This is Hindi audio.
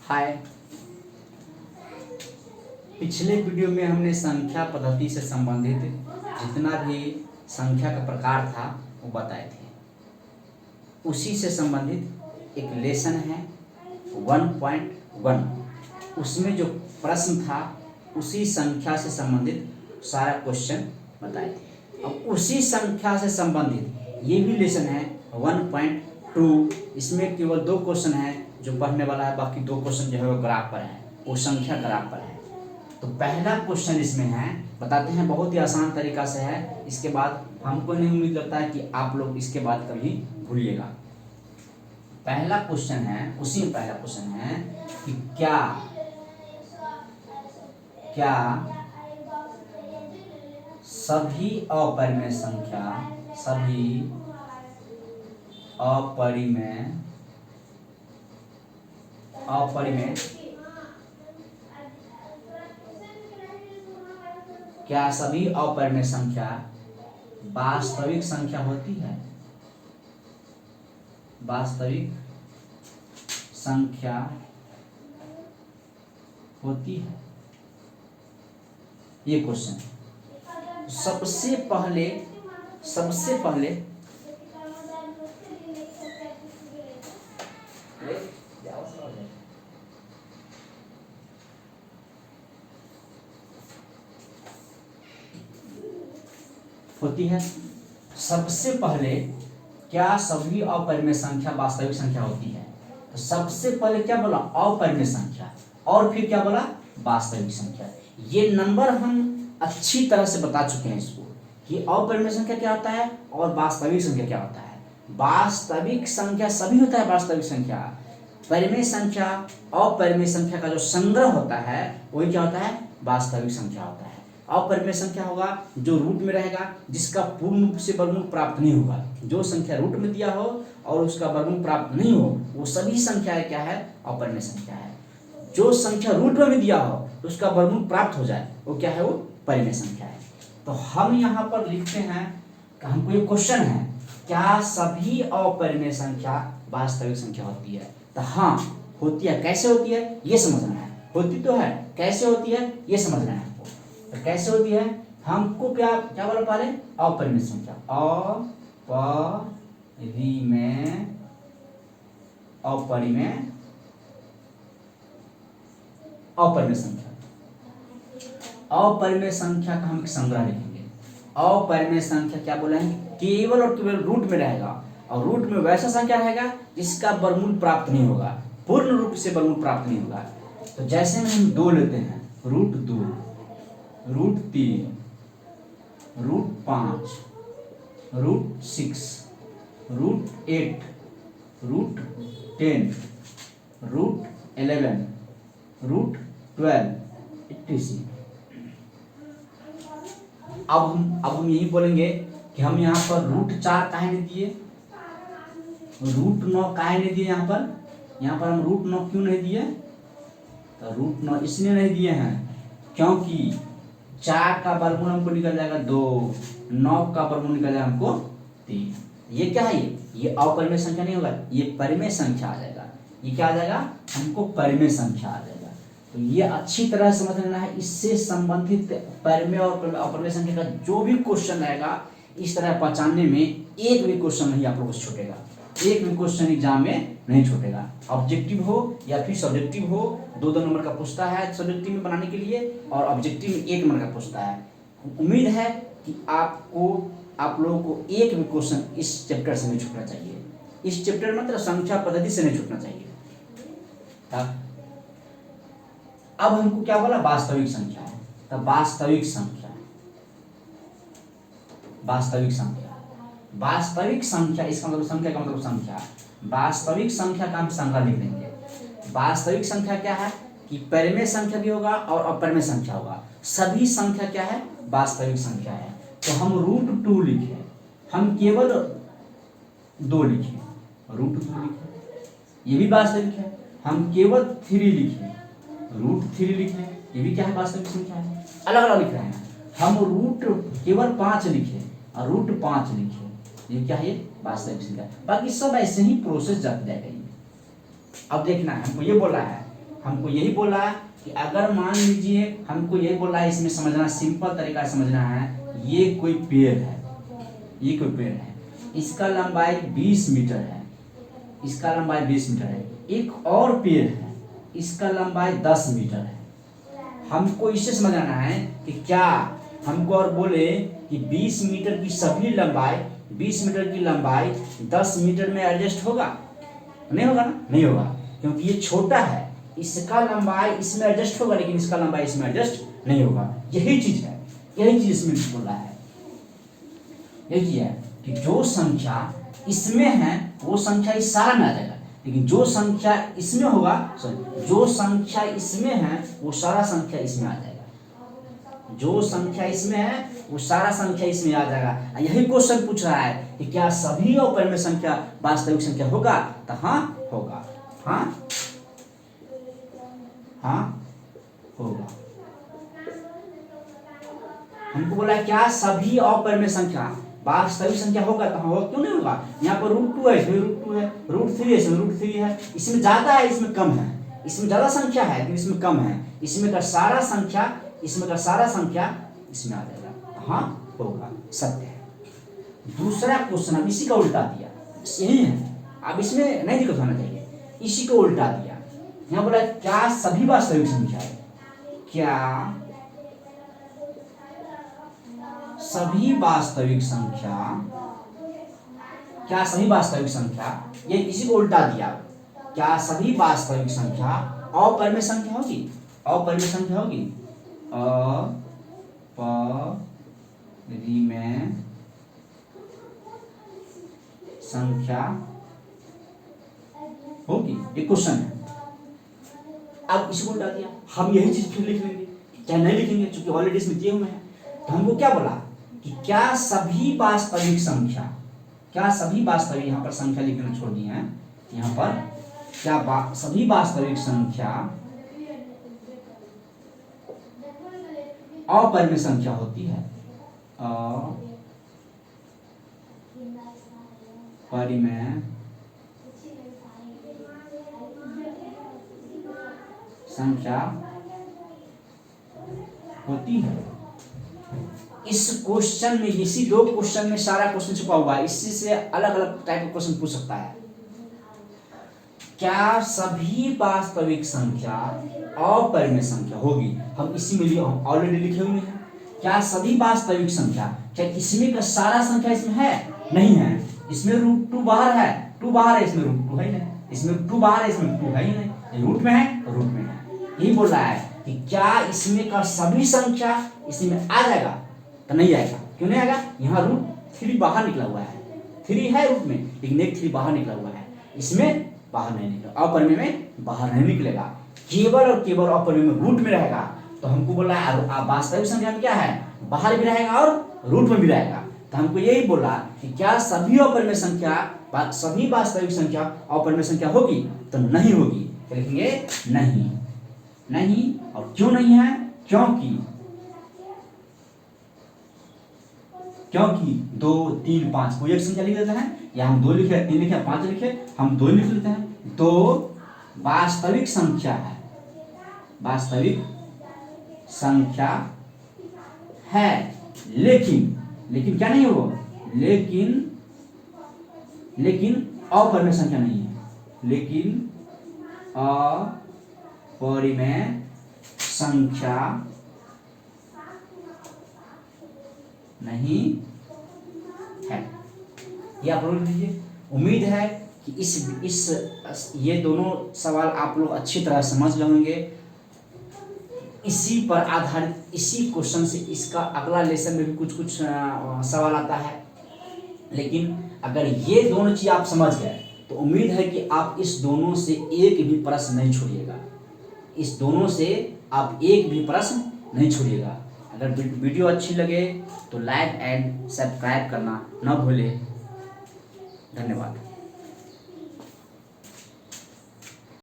हाय। पिछले वीडियो में हमने संख्या पद्धति से संबंधित जितना भी संख्या का प्रकार था वो बताए थे। उसी से संबंधित एक लेसन है 1.1, उसमें जो प्रश्न था उसी संख्या से संबंधित सारा क्वेश्चन बताए थे। अब उसी संख्या से संबंधित ये भी लेसन है 1.2, इसमें केवल 2 क्वेश्चन है जो पढ़ने वाला है, बाकी 2 क्वेश्चन जो है वो ग्राफ पर है, वो संख्या ग्राफ पर है। तो पहला क्वेश्चन इसमें है, बताते हैं, बहुत ही आसान तरीका से है। इसके बाद हमको नहीं उम्मीद लगता है कि आप लोग इसके बाद कभी भूलिएगा। पहला क्वेश्चन है, उसी में पहला क्वेश्चन है कि क्या सभी अपरिमेय संख्या क्या सभी अपरिमेय संख्या वास्तविक संख्या होती है? वास्तविक संख्या होती है, ये क्वेश्चन। सबसे पहले होती है। सबसे पहले क्या सभी अपरिमेय संख्या वास्तविक संख्या होती है? तो सबसे पहले क्या बोला? अपरिमेय संख्या, और फिर क्या बोला? वास्तविक संख्या। ये नंबर हम अच्छी तरह से बता चुके हैं इसको कि अपरिमेय संख्या क्या होता है और वास्तविक संख्या क्या होता है। वास्तविक संख्या सभी होता है वास्तविक संख्या। परिमेय संख्या अपरिमेय संख्या का जो संग्रह होता है वही क्या होता है? वास्तविक संख्या होता है। अपरिमेय संख्या होगा जो रूट में रहेगा, जिसका पूर्ण रूप से वर्गमूल प्राप्त नहीं होगा। जो संख्या रूट में दिया हो और उसका वर्गमूल प्राप्त नहीं हो, वो सभी संख्याएं क्या है? अपरिमेय संख्या है। जो संख्या रूट में भी दिया हो तो उसका वर्गमूल प्राप्त हो जाए, वो क्या है? वो परिमेय संख्या है। तो हम यहाँ पर लिखते हैं कि हमको ये क्वेश्चन है, क्या सभी अपरिमेय संख्या वास्तविक संख्या होती है? तो हाँ, होती है। कैसे होती है ये समझना है। होती तो है, कैसे होती है ये समझना है हमको। तो कैसे होती है हमको क्या बोला पहले? अपरिमेय संख्या, अपरिमेय संख्या। अपरिमेय संख्या का हम एक संग्रह लिखेंगे। अपरिमेय संख्या क्या बोला है? केवल और केवल रूट में रहेगा, और रूट में वैसा संख्या रहेगा जिसका वर्गमूल प्राप्त नहीं होगा, पूर्ण रूप से वर्गमूल प्राप्त नहीं होगा। तो जैसे में हम 2 लेते हैं, √2, √3, √5, √6, √8, √10, √11, √12 etc। अब हम यही बोलेंगे कि हम यहाँ पर √4 काहे नहीं दिए, √9 काहे नहीं दिए। यहाँ पर हम √9 क्यों नहीं दिए? तो √9 इसलिए नहीं दिए हैं क्योंकि 4 का वर्गमूल हमको निकल जाएगा 2, 9 का वर्गमूल निकल जाएगा हमको 3। ये क्या है? ये अपरिमेय संख्या नहीं होगा, ये परिमेय संख्या आ जाएगा। ये क्या आ जाएगा? हमको परिमेय संख्या आ जाएगा। तो ये अच्छी तरह समझ लेना है। इससे संबंधित परिमेय और अपरिमेय संख्या का जो भी क्वेश्चन आएगा, इस तरह पहचानने में एक भी क्वेश्चन नहीं आप लोगों से छूटेगा। एक भी क्वेश्चन एग्जाम में नहीं छूटेगा। ऑब्जेक्टिव हो या फिर सब्जेक्टिव हो, 2-2 नंबर का पूछता है सब्जेक्टिव में बनाने के लिए, और ऑब्जेक्टिव में 1 नंबर का पूछता है। उम्मीद है कि आप लोगों को एक भी क्वेश्चन इस चैप्टर से नहीं छूटना चाहिए। इस चैप्टर मतलब संख्या पद्धति से नहीं छूटना चाहिए। अब हमको क्या बोला? वास्तविक संख्या है। तो वास्तविक संख्या इसका मतलब संख्या का मतलब संख्या। वास्तविक संख्या का हम संग्रह लिख देंगे। वास्तविक संख्या क्या है कि परिमेय संख्या भी होगा और अपरिमेय संख्या होगा। सभी संख्या क्या है? वास्तविक संख्या है। तो हम √2 लिखे, हम केवल 2 लिखे, √2 लिखे, ये भी वास्तविक है। हम केवल 3 लिखे, √3 लिखे, ये भी क्या है? वास्तविक संख्या है। अलग अलग लिख रहे हैं। हम केवल 5 लिखे और √5 लिखे, ये क्या है? वास्तविक संख्या। बाकी सब ऐसे ही प्रोसेस जाती जाएगा। अब देखना है, हमको ये बोला है हमको यही बोला है कि अगर मान लीजिए हमको यही बोला है, इसमें समझना सिंपल तरीका समझना है, ये कोई पेड़ है, ये कोई पेड़ है, इसका लंबाई 20 मीटर है, इसका लंबाई 20 मीटर है। एक और पेड़ है, इसका लंबाई 10 मीटर है। हमको इससे समझना है कि क्या हमको और बोले कि 20 मीटर की सभी लंबाई, 20 मीटर की लंबाई 10 मीटर में एडजस्ट होगा? नहीं होगा ना, नहीं होगा, क्योंकि ये छोटा है, इसका लंबाई इसमें एडजस्ट होगा लेकिन इसका लंबाई इसमें एडजस्ट नहीं होगा। यही चीज है, यही चीज इसमें बोला है, यही चीज है कि जो संख्या इसमें है वो संख्या इस सारा में आ जाएगा, लेकिन जो संख्या इसमें होगा, सॉरी, जो संख्या इसमें है वो सारा संख्या इसमें आ जाएगा। जो संख्या इसमें है वो सारा संख्या इसमें आ जाएगा। यही क्वेश्चन पूछ रहा है कि क्या सभी अपरिमेय संख्या वास्तविक संख्या होगा? तो हाँ होगा, हाँ हाँ होगा। हमको बोला क्या सभी अपरिमेय संख्या वास्तविक संख्या होगा? तो हाँ होगा, क्यों नहीं होगा? यहाँ पर √2 है, इसमें √2 है, √3 है, इसमें √3 है, इसमें ज्यादा है, इसमें कम है, इसमें ज्यादा संख्या है लेकिन इसमें कम है, इसमें का सारा संख्या, इसमें का सारा संख्या इसमें आ जाएगा। हाँ होगा, सत्य है। दूसरा क्वेश्चन अब इसी का उल्टा दिया, यही है, अब इसमें नहीं दिक्कत होना चाहिए, इसी को उल्टा दिया। यहाँ बोला क्या सभी वास्तविक संख्या है, क्या सभी वास्तविक संख्या, क्या सभी वास्तविक संख्या, ये इसी को उल्टा दिया, क्या सभी वास्तविक संख्या अपरिमेय संख्या होगी? अपरिमेय संख्या होगी, अपरिमेय संख्या होगी, ये क्वेश्चन है। अब इसको उल्टा दिया, हम यही चीज फिर लिख लेंगे, क्या नहीं लिखेंगे क्योंकि ऑलरेडी इसमें दिए हुए हैं। तो हमको क्या बोला कि क्या सभी वास्तविक संख्या, क्या सभी वास्तविक, यहाँ पर संख्या लिखना छोड़ दिए हैं, यहाँ पर क्या सभी वास्तविक संख्या अपरिमेय संख्या होती है? अपरिमेय संख्या होती है। इस क्वेश्चन में, इसी दो क्वेश्चन में सारा क्वेश्चन छुपा हुआ है, इसी से अलग अलग टाइप का क्वेश्चन पूछ सकता है। क्या सभी वास्तविक संख्या अपरिमेय संख्या होगी? हम इसी में ऑलरेडी लिखे हुए हैं, क्या सभी वास्तविक संख्या, क्या इसमें का सारा संख्या इसमें है? नहीं है, इसमें √2 बाहर है, 2 बाहर है, इसमें √2 है ही नहीं, इसमें 2 बाहर है, इसमें 2 है ही नहीं, रूट में है तो रूट में है। यही बोल रहा है कि क्या इसमें का सभी संख्या इसमें आ जाएगा? तो नहीं आएगा, क्यों नहीं आएगा? यहाँ √3 बाहर निकला हुआ है, 3 है रूट में लेकिन एक 3 बाहर निकला हुआ है, इसमें बाहर नहीं निकला, अपरिमेय में बाहर नहीं निकलेगा, केवल और केवल अपरिमेय में रूट में रहेगा। तो हमको बोला है वास्तविक संख्या में क्या है, बाहर भी रहेगा और रूट में भी रहेगा। तो हमको यही बोला कि क्या सभी अपरिमेय संख्या, सभी वास्तविक संख्या अपरिमेय संख्या होगी? तो नहीं होगी, तो लिखेंगे नहीं, नहीं। और क्यों नहीं है? क्योंकि 2, 3, 5 कोई एक संख्या लिख देते हैं, या हम 2 लिखे, 3 लिखे, 5 लिखे, हम 2 लिख लेते हैं। 2 वास्तविक संख्या है, वास्तविक संख्या है, लेकिन क्या नहीं हो, लेकिन अपरिमेय संख्या नहीं है, लेकिन अपरिमेय संख्या नहीं है, ये आप लोग लिख लीजिए। उम्मीद है कि इस ये दोनों सवाल आप लोग अच्छी तरह समझ लेंगे। इसी पर आधारित, इसी क्वेश्चन से इसका अगला लेसन में भी कुछ सवाल आता है, लेकिन अगर ये दोनों चीज आप समझ गए तो उम्मीद है कि आप इस दोनों से एक भी प्रश्न नहीं छोड़िएगा, इस दोनों से आप एक भी प्रश्न नहीं छोड़िएगा। अगर वीडियो अच्छी लगे तो लाइक एंड सब्सक्राइब करना न भूलें। धन्यवाद।